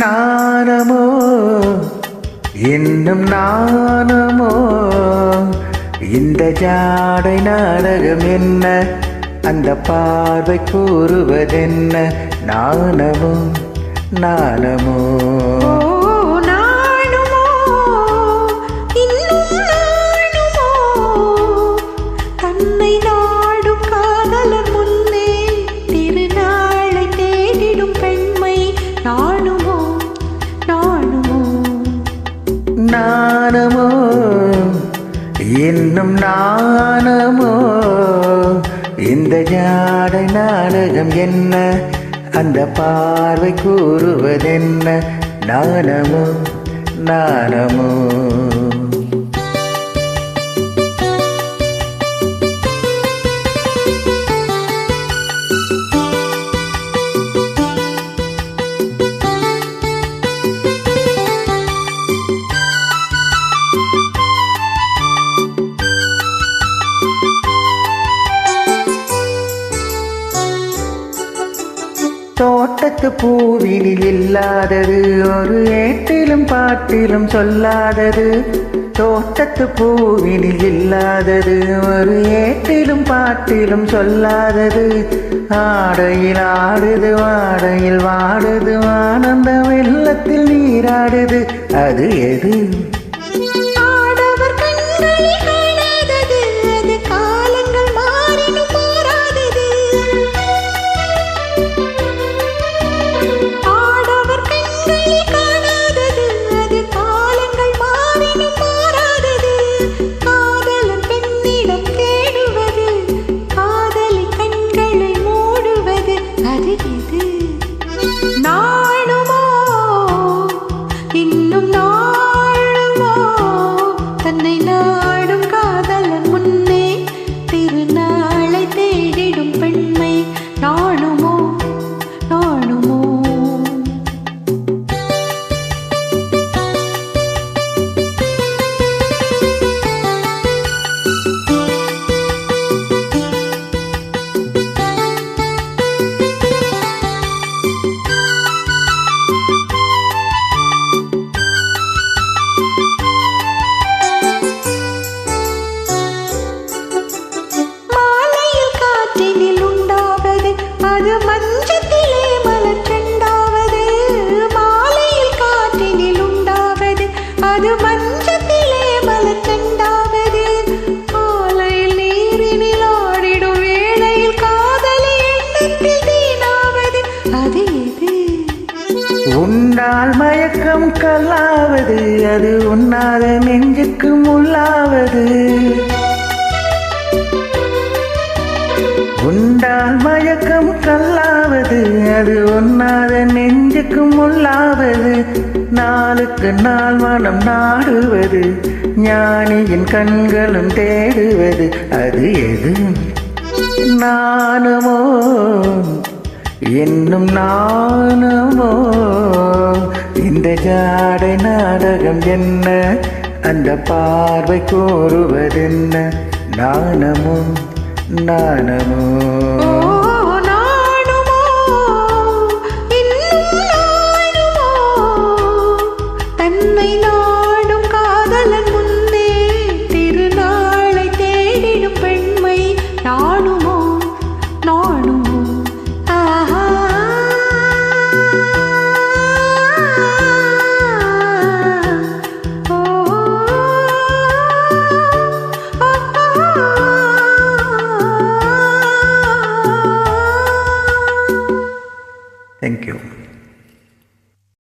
நாணமோ இன்னும் நாணமோ இந்த ஜாடை நாடகம் என்ன அந்த பார்வை கூறுவதென்ன நாணமோ நாணமோ நாணமோ இன்னும் நாணமோ இந்த ஜாடை நாடகம் என்ன அந்த பார்வை கூறுவதென்ன நாணமோ நாணமோ தோட்டத்து பூவினில் இல்லாதது ஒரு ஏட்டிலும் பாட்டிலும் சொல்லாதது தோட்டத்து பூவினில் இல்லாதது ஒரு ஏட்டிலும் பாட்டிலும் சொல்லாதது ஆடையில் ஆடுது வாடையில் வாடுது ஆனந்த வெள்ளத்தில் நீராடுது அது எது அது மஞ்சத்திலே மலர்ச்செண்டாவது மாலையில் காற்றினில் உண்டாவது அது மஞ்சத்திலே மலர்ச்செண்டாவது ஆலையில் நீரினில் ஆடிடும் வேளையில் காதலி எண்ணத்தில் தீனாவது அது எது உன்னால் மயக்கம் கல்லாவது அது உன்னாத நெஞ்சுக்கு முள்ளாவது உண்டால் மயக்கம் கல்லாவது அது ஒன்னாத நெஞ்சுக்கு முள்ளாவது நாளுக்கு நாள் மனம் நாடுவது ஞானியின் கண்களும் தேடுவது அது எது நாணமோ என்னும் நாணமோ இந்த ஜாடை நாடகம் என்ன அந்த பார்வை கூறுவதென்ன நாணமோ நாணமோ